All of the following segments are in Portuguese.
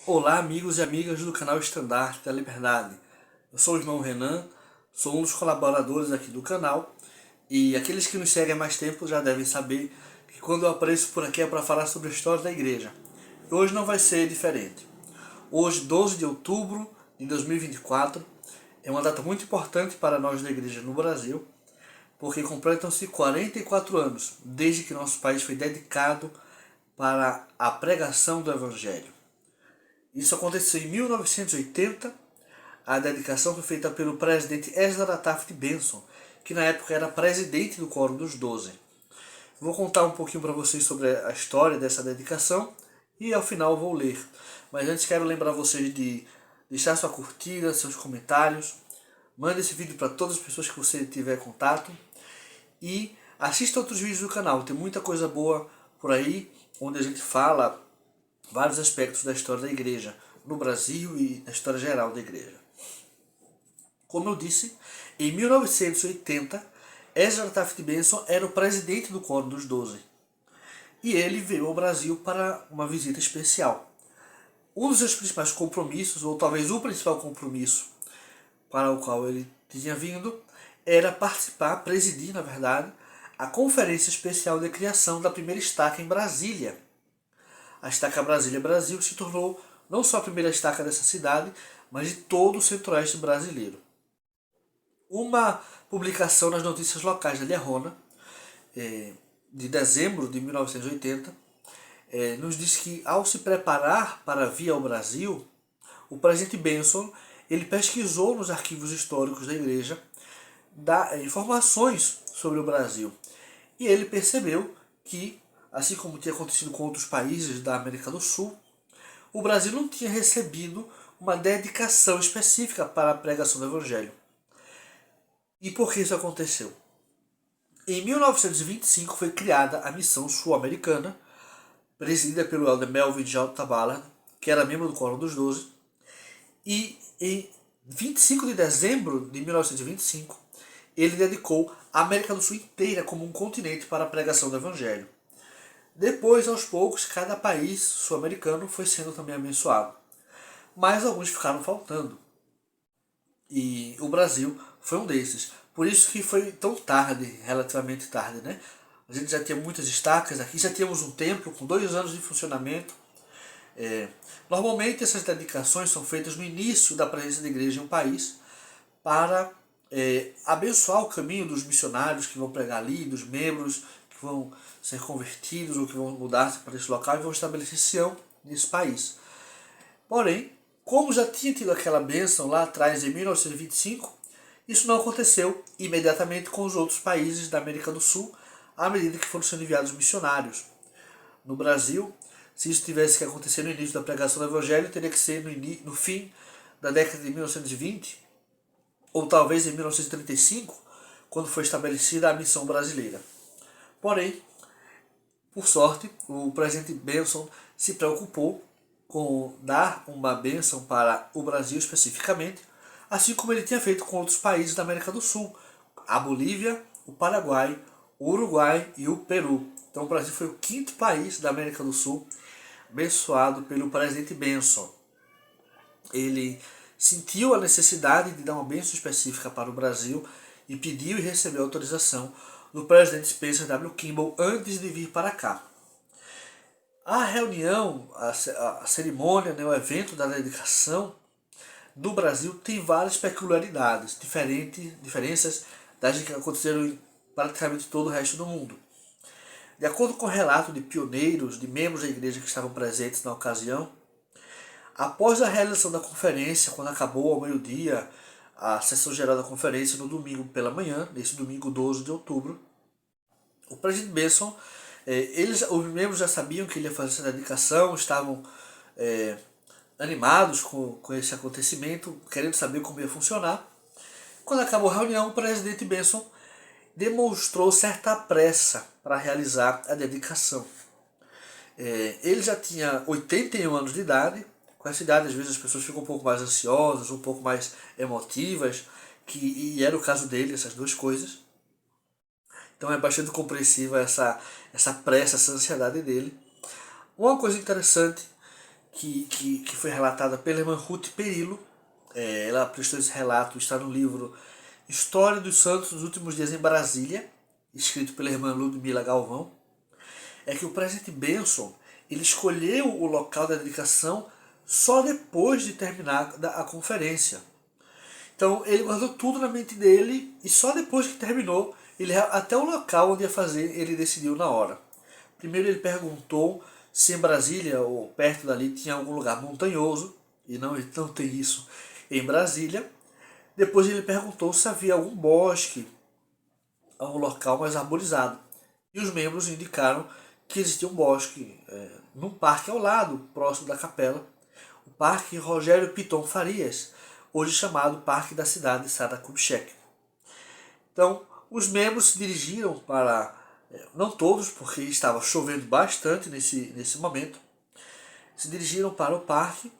Olá, amigos e amigas do canal Estandarte da Liberdade. Eu sou o irmão Renan, sou um dos colaboradores aqui do canal e aqueles que nos seguem há mais tempo já devem saber que quando eu apareço por aqui é para falar sobre a história da igreja. E hoje não vai ser diferente. Hoje, 12 de outubro de 2024, é uma data muito importante para nós da igreja no Brasil, porque completam-se 44 anos desde que nosso país foi dedicado para a pregação do Evangelho. Isso aconteceu em 1980. A dedicação foi feita pelo presidente Ezra Taft Benson, que na época era presidente do Quórum dos Doze. Vou contar um pouquinho para vocês sobre a história dessa dedicação e ao final vou ler. Mas antes quero lembrar vocês de deixar sua curtida, seus comentários. Mande esse vídeo para todas as pessoas que você tiver contato. E assista outros vídeos do canal. Tem muita coisa boa por aí, onde a gente fala vários aspectos da história da igreja no Brasil e na história geral da igreja. Como eu disse, em 1980, Ezra Taft Benson era o presidente do Quórum dos Doze. E ele veio ao Brasil para uma visita especial. Um dos seus principais compromissos, ou talvez o principal compromisso para o qual ele tinha vindo, era participar, presidir, na verdade, a Conferência Especial de Criação da primeira estaca em Brasília. A estaca Brasília Brasil se tornou não só a primeira estaca dessa cidade, mas de todo o centro-oeste brasileiro. Uma publicação nas notícias locais da Liarona, de dezembro de 1980, nos diz que, ao se preparar para vir ao Brasil, o presidente Benson ele pesquisou nos arquivos históricos da igreja informações sobre o Brasil. E ele percebeu que, assim como tinha acontecido com outros países da América do Sul, o Brasil não tinha recebido uma dedicação específica para a pregação do Evangelho. E por que isso aconteceu? Em 1925 foi criada a Missão Sul-Americana, presidida pelo elder Melvin J. Ballard, que era membro do Quórum dos Doze, e em 25 de dezembro de 1925 ele dedicou a América do Sul inteira como um continente para a pregação do Evangelho. Depois, aos poucos, cada país sul-americano foi sendo também abençoado. Mas alguns ficaram faltando. E o Brasil foi um desses. Por isso que foi tão tarde, relativamente tarde, né? A gente já tinha muitas estacas aqui, já tínhamos um templo com 2 anos de funcionamento. Normalmente essas dedicações são feitas no início da presença da igreja em um país para abençoar o caminho dos missionários que vão pregar ali, dos membros que vão ser convertidos ou que vão mudar-se para esse local e vão estabelecer Sião nesse país. Porém, como já tinha tido aquela bênção lá atrás, em 1925, isso não aconteceu imediatamente com os outros países da América do Sul, à medida que foram sendo enviados missionários. No Brasil, se isso tivesse que acontecer no início da pregação do Evangelho, teria que ser no fim da década de 1920, ou talvez em 1935, quando foi estabelecida a missão brasileira. Porém, por sorte, o presidente Benson se preocupou com dar uma bênção para o Brasil especificamente, assim como ele tinha feito com outros países da América do Sul, a Bolívia, o Paraguai, o Uruguai e o Peru. Então o Brasil foi o 5º país da América do Sul abençoado pelo presidente Benson. Ele sentiu a necessidade de dar uma bênção específica para o Brasil e pediu e recebeu autorização do presidente Spencer W. Kimball antes de vir para cá. A reunião, a cerimônia, né, o evento da dedicação no Brasil tem várias peculiaridades, diferenças das que aconteceram em praticamente todo o resto do mundo. De acordo com o relato de pioneiros, de membros da igreja que estavam presentes na ocasião, após a realização da conferência, quando acabou ao meio-dia, a sessão geral da conferência no domingo pela manhã, nesse domingo 12 de outubro, o presidente Benson, os membros já sabiam que ele ia fazer essa dedicação, estavam animados com esse acontecimento, querendo saber como ia funcionar. Quando acabou a reunião, o presidente Benson demonstrou certa pressa para realizar a dedicação. Ele já tinha 81 anos de idade. Com essa idade, às vezes, as pessoas ficam um pouco mais ansiosas, um pouco mais emotivas, e era o caso dele, essas duas coisas. Então é bastante compreensiva essa pressa, essa ansiedade dele. Uma coisa interessante que foi relatada pela irmã Ruth Perillo. Ela prestou esse relato, está no livro História dos Santos dos Últimos Dias em Brasília, escrito pela irmã Ludmila Galvão. É que o presidente Benson ele escolheu o local da dedicação só depois de terminar a conferência. Então ele guardou tudo na mente dele e só depois que terminou, até o local onde ia fazer, ele decidiu na hora. Primeiro ele perguntou se em Brasília ou perto dali tinha algum lugar montanhoso, e não tem isso em Brasília. Depois ele perguntou se havia algum bosque, algum local mais arborizado. E os membros indicaram que existia um bosque num parque ao lado, próximo da capela, o Parque Rogério Piton Farias, hoje chamado Parque da Cidade de Sada Kubitschek. Então, os membros se dirigiram para, não todos, porque estava chovendo bastante nesse momento, se dirigiram para o parque.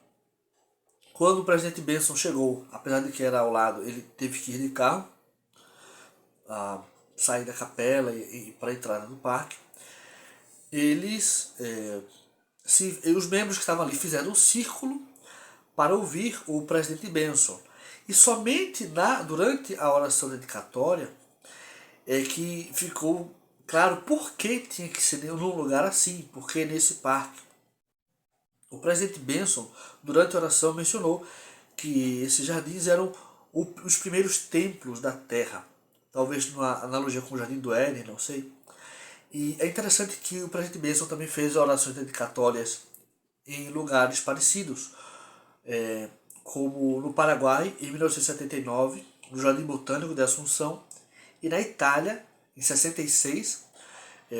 Quando o presidente Benson chegou, apesar de que era ao lado, ele teve que ir de carro, sair da capela e para a entrada do parque. Os membros que estavam ali fizeram um círculo para ouvir o presidente Benson. E somente durante a oração dedicatória é que ficou claro por que tinha que ser num lugar assim, porque nesse parque. O presidente Benson, durante a oração, mencionou que esses jardins eram os primeiros templos da terra. Talvez numa analogia com o Jardim do Éden, não sei. E é interessante que o presidente Benson também fez orações dedicatórias em lugares parecidos, como no Paraguai, em 1979, no Jardim Botânico de Assunção, e na Itália, em 66,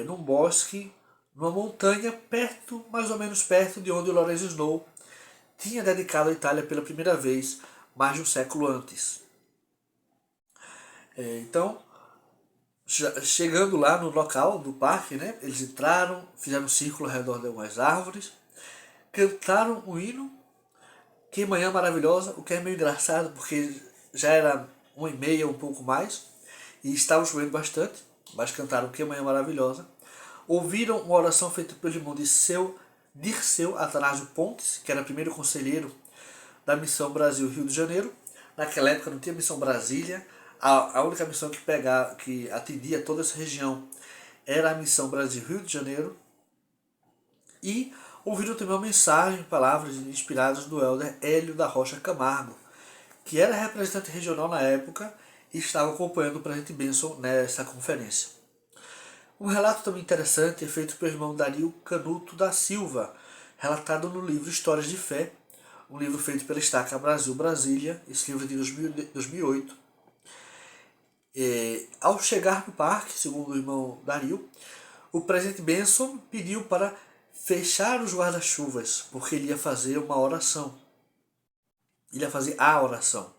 num bosque, numa montanha, mais ou menos perto de onde o Lorenzo Snow tinha dedicado a Itália pela primeira vez, mais de um século antes. Então, chegando lá no local do parque, né, eles entraram, fizeram um círculo ao redor de algumas árvores, cantaram um hino, Que Manhã Maravilhosa, o que é meio engraçado porque já era 1h30, um pouco mais, e estava chovendo bastante, mas cantaram Que Manhã Maravilhosa. Ouviram uma oração feita pelo irmão Dirceu Atanásio Pontes, que era primeiro conselheiro da Missão Brasil Rio de Janeiro. Naquela época não tinha Missão Brasília, a única missão que atendia toda essa região era a Missão Brasil Rio de Janeiro. E ouviram também uma mensagem, palavras inspiradas do Elder Hélio da Rocha Camargo, que era representante regional na época e estava acompanhando o presidente Benson nessa conferência. Um relato também interessante é feito pelo irmão Dario Canuto da Silva, relatado no livro Histórias de Fé, um livro feito pela Estaca Brasil Brasília, esse livro é de 2008. Ao chegar no parque, segundo o irmão Dario, o presidente Benson pediu para fechar os guarda-chuvas, porque ele ia fazer uma oração. Ele ia fazer a oração.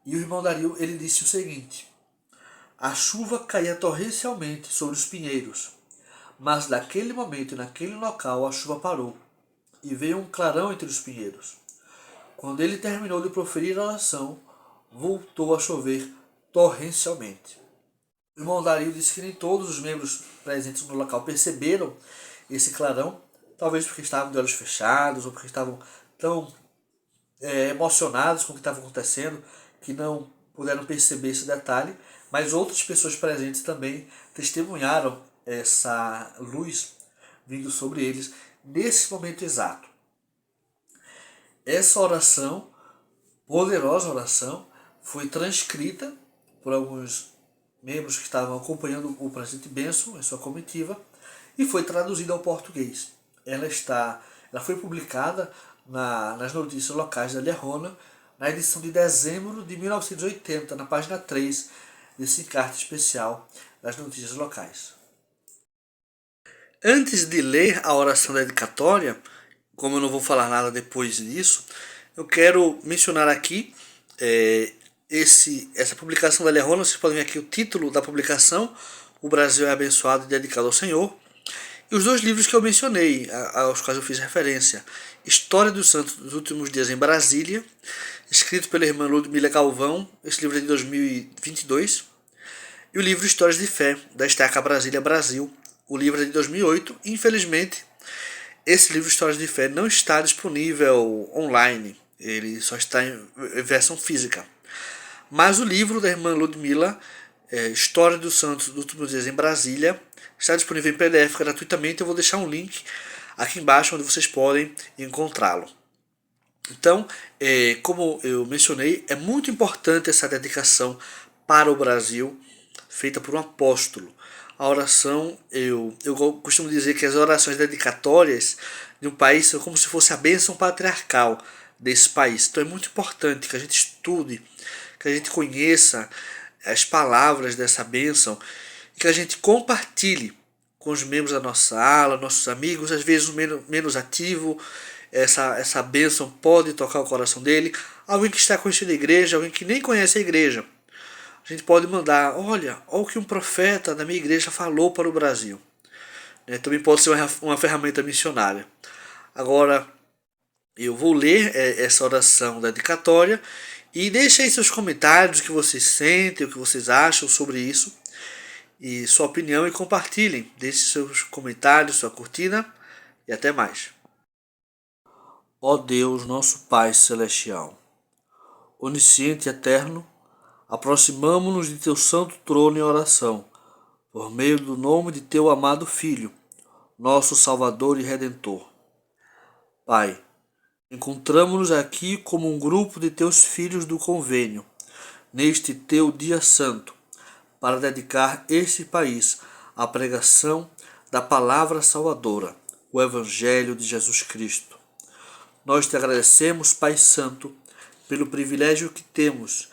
E o irmão Dario ele disse o seguinte: a chuva caía torrencialmente sobre os pinheiros, mas naquele momento e naquele local a chuva parou, e veio um clarão entre os pinheiros. Quando ele terminou de proferir a oração, voltou a chover torrencialmente. O irmão Dario disse que nem todos os membros presentes no local perceberam esse clarão, talvez porque estavam de olhos fechados ou porque estavam tão emocionados com o que estava acontecendo que não puderam perceber esse detalhe, mas outras pessoas presentes também testemunharam essa luz vindo sobre eles nesse momento exato. Essa oração, poderosa oração, foi transcrita por alguns membros que estavam acompanhando o presidente Benson em sua comitiva e foi traduzida ao português. Ela foi publicada nas notícias locais da Lerrona, na edição de dezembro de 1980, na página 3 desse encarte especial das notícias locais. Antes de ler a oração dedicatória, como eu não vou falar nada depois disso, eu quero mencionar aqui essa publicação da Lerrona. Vocês podem ver aqui o título da publicação: O Brasil é Abençoado e Dedicado ao Senhor. E os dois livros que eu mencionei, aos quais eu fiz referência: História dos Santos dos Últimos Dias em Brasília, escrito pela irmã Ludmila Galvão, esse livro é de 2022, e o livro Histórias de Fé, da Estaca Brasília Brasil, o livro é de 2008. Infelizmente, esse livro Histórias de Fé não está disponível online, ele só está em versão física. Mas o livro da irmã Ludmila, História dos Santos dos Últimos Dias em Brasília, está disponível em PDF gratuitamente. Eu vou deixar um link aqui embaixo onde vocês podem encontrá-lo. Então, como eu mencionei, é muito importante essa dedicação para o Brasil, feita por um apóstolo. A oração, eu costumo dizer que as orações dedicatórias de um país são como se fosse a bênção patriarcal desse país. Então é muito importante que a gente estude, que a gente conheça as palavras dessa bênção e que a gente compartilhe com os membros da nossa ala, nossos amigos, às vezes menos ativo. Essa bênção pode tocar o coração dele. Alguém que está conhecendo a igreja, alguém que nem conhece a igreja. A gente pode mandar, olha o que um profeta da minha igreja falou para o Brasil. Também pode ser uma ferramenta missionária. Agora, eu vou ler essa oração dedicatória e deixe aí seus comentários, o que vocês sentem, o que vocês acham sobre isso, e sua opinião, e compartilhem. Deixe seus comentários, sua curtida, e até mais. Ó Deus, nosso Pai Celestial, onisciente e eterno, aproximamo-nos de teu santo trono em oração, por meio do nome de teu amado Filho, nosso Salvador e Redentor. Pai, encontramo-nos aqui como um grupo de teus filhos do convênio, neste teu dia santo, para dedicar este país à pregação da palavra salvadora, o Evangelho de Jesus Cristo. Nós te agradecemos, Pai Santo, pelo privilégio que temos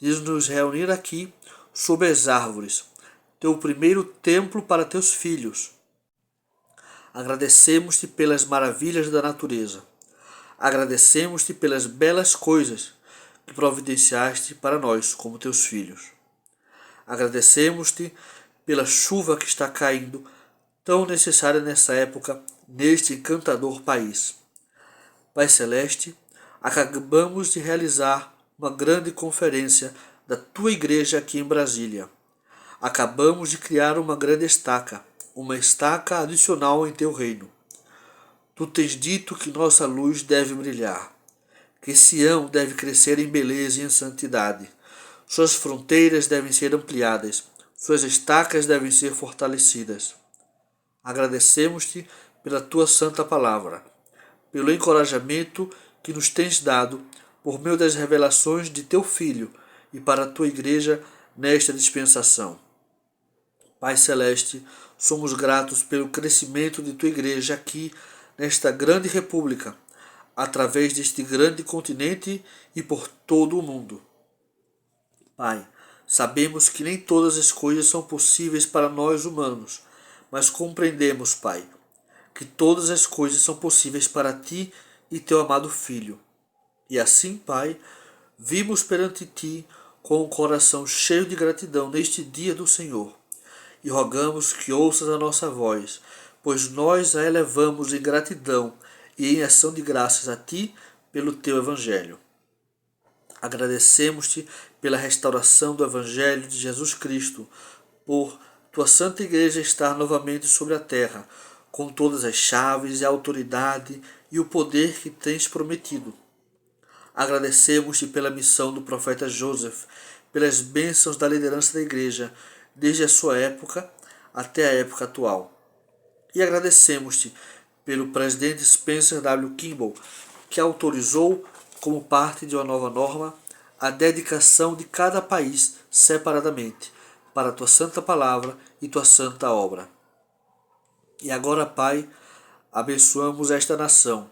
de nos reunir aqui sob as árvores, teu primeiro templo para teus filhos. Agradecemos-te pelas maravilhas da natureza. Agradecemos-te pelas belas coisas que providenciaste para nós como teus filhos. Agradecemos-te pela chuva que está caindo, tão necessária nessa época, neste encantador país. Pai Celeste, acabamos de realizar uma grande conferência da tua igreja aqui em Brasília. Acabamos de criar uma grande estaca, uma estaca adicional em teu reino. Tu tens dito que nossa luz deve brilhar, que Sião deve crescer em beleza e em santidade. Suas fronteiras devem ser ampliadas, suas estacas devem ser fortalecidas. Agradecemos-te pela tua santa palavra, pelo encorajamento que nos tens dado por meio das revelações de teu Filho e para a tua igreja nesta dispensação. Pai Celeste, somos gratos pelo crescimento de tua igreja aqui nesta grande república, através deste grande continente e por todo o mundo. Pai, sabemos que nem todas as coisas são possíveis para nós humanos, mas compreendemos, Pai, que todas as coisas são possíveis para ti e teu amado Filho. E assim, Pai, vimos perante ti com o coração cheio de gratidão neste dia do Senhor, e rogamos que ouças a nossa voz, pois nós a elevamos em gratidão e em ação de graças a ti pelo teu Evangelho. Agradecemos-te pela restauração do Evangelho de Jesus Cristo, por tua Santa Igreja estar novamente sobre a terra, com todas as chaves e a autoridade e o poder que tens prometido. Agradecemos-te pela missão do profeta Joseph, pelas bênçãos da liderança da Igreja, desde a sua época até a época atual. E agradecemos-te pelo presidente Spencer W. Kimball, que autorizou, como parte de uma nova norma, a dedicação de cada país separadamente, para a tua santa palavra e tua santa obra. E agora, Pai, abençoamos esta nação.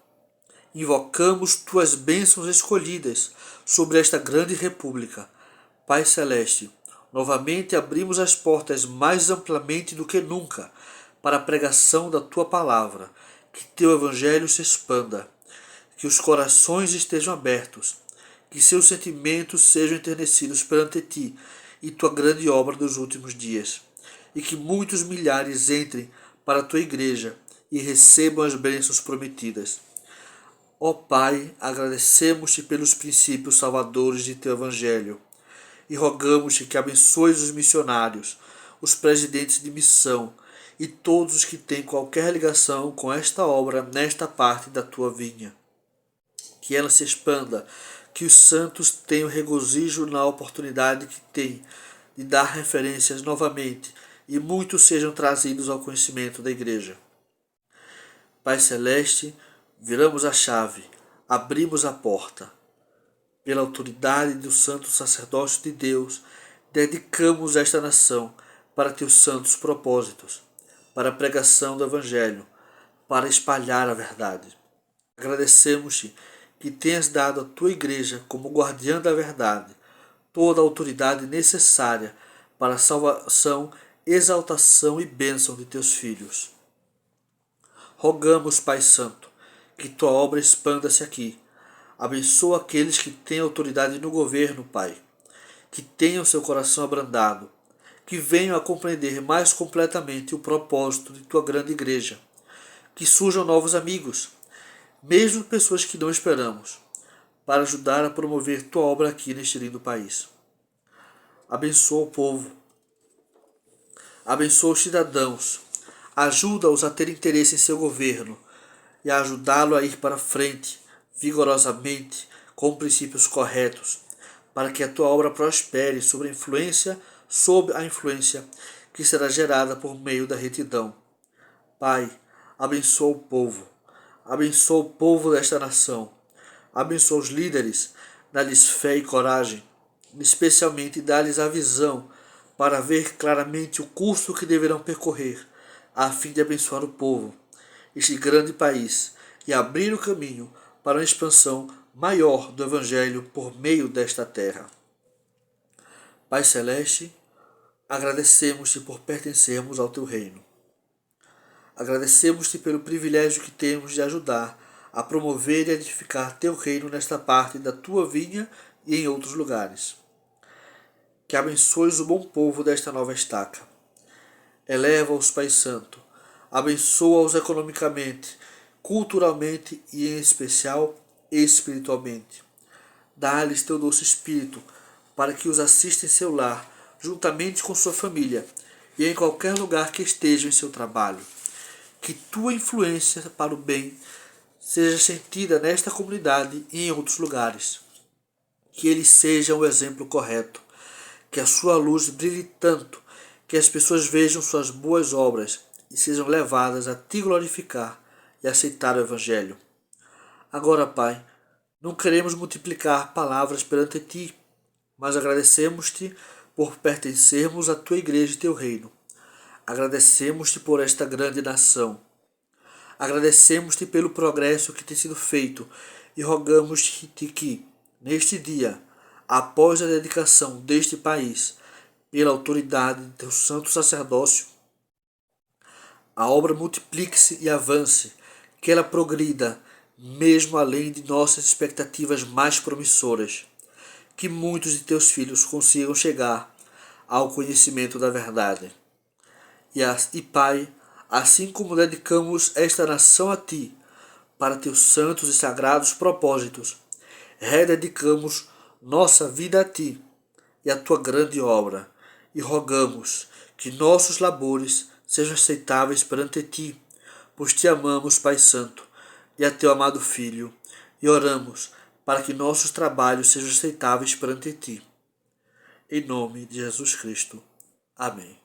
Invocamos tuas bênçãos escolhidas sobre esta grande república. Pai Celeste, novamente abrimos as portas mais amplamente do que nunca para a pregação da tua palavra, que teu evangelho se expanda, que os corações estejam abertos, que seus sentimentos sejam enternecidos perante ti e tua grande obra dos últimos dias, e que muitos milhares entrem para a tua igreja e recebam as bênçãos prometidas. Ó Pai, agradecemos-te pelos princípios salvadores de teu evangelho e rogamos-te que abençoes os missionários, os presidentes de missão e todos os que têm qualquer ligação com esta obra nesta parte da tua vinha. Que ela se expanda, que os santos tenham regozijo na oportunidade que têm de dar referências novamente e muitos sejam trazidos ao conhecimento da Igreja. Pai Celeste, viramos a chave, abrimos a porta. Pela autoridade do santo sacerdócio de Deus, dedicamos esta nação para teus santos propósitos, para a pregação do Evangelho, para espalhar a verdade. Agradecemos-te que tenhas dado à tua Igreja, como guardiã da verdade, toda a autoridade necessária para a salvação, exaltação e bênção de teus filhos. Rogamos, Pai Santo, que tua obra expanda-se aqui. Abençoa aqueles que têm autoridade no governo, Pai, que tenham seu coração abrandado, que venham a compreender mais completamente o propósito de tua grande igreja, que surjam novos amigos, mesmo pessoas que não esperamos, para ajudar a promover tua obra aqui neste lindo país. Abençoa o povo, abençoa os cidadãos, ajuda-os a ter interesse em seu governo e a ajudá-lo a ir para frente, vigorosamente, com princípios corretos, para que a tua obra prospere sob a influência que será gerada por meio da retidão. Pai, abençoa o povo desta nação, abençoa os líderes, dá-lhes fé e coragem, especialmente dá-lhes a visão para ver claramente o curso que deverão percorrer, a fim de abençoar o povo, este grande país, e abrir o caminho para uma expansão maior do Evangelho por meio desta terra. Pai Celeste, agradecemos-te por pertencermos ao teu reino. Agradecemos-te pelo privilégio que temos de ajudar a promover e edificar teu reino nesta parte da tua vinha e em outros lugares. Que abençoes o bom povo desta nova estaca. Eleva-os, Pai Santo. Abençoa-os economicamente, culturalmente e, em especial, espiritualmente. Dá-lhes teu doce espírito para que os assista em seu lar, juntamente com sua família e em qualquer lugar que estejam em seu trabalho. Que tua influência para o bem seja sentida nesta comunidade e em outros lugares. Que eles sejam o exemplo correto. Que a sua luz brilhe tanto que as pessoas vejam suas boas obras e sejam levadas a te glorificar e aceitar o Evangelho. Agora, Pai, não queremos multiplicar palavras perante ti, mas agradecemos-te por pertencermos à tua igreja e teu reino. Agradecemos-te por esta grande nação. Agradecemos-te pelo progresso que tem sido feito e rogamos-te que, neste dia, após a dedicação deste país, pela autoridade de teu santo sacerdócio, a obra multiplique-se e avance, que ela progrida, mesmo além de nossas expectativas mais promissoras, que muitos de teus filhos consigam chegar ao conhecimento da verdade. E Pai, assim como dedicamos esta nação a Ti, para Teus santos e sagrados propósitos, rededicamos nossa vida a Ti e a Tua grande obra, e rogamos que nossos labores sejam aceitáveis perante Ti, pois Te amamos, Pai Santo, e a Teu amado Filho, e oramos para que nossos trabalhos sejam aceitáveis perante Ti. Em nome de Jesus Cristo. Amém.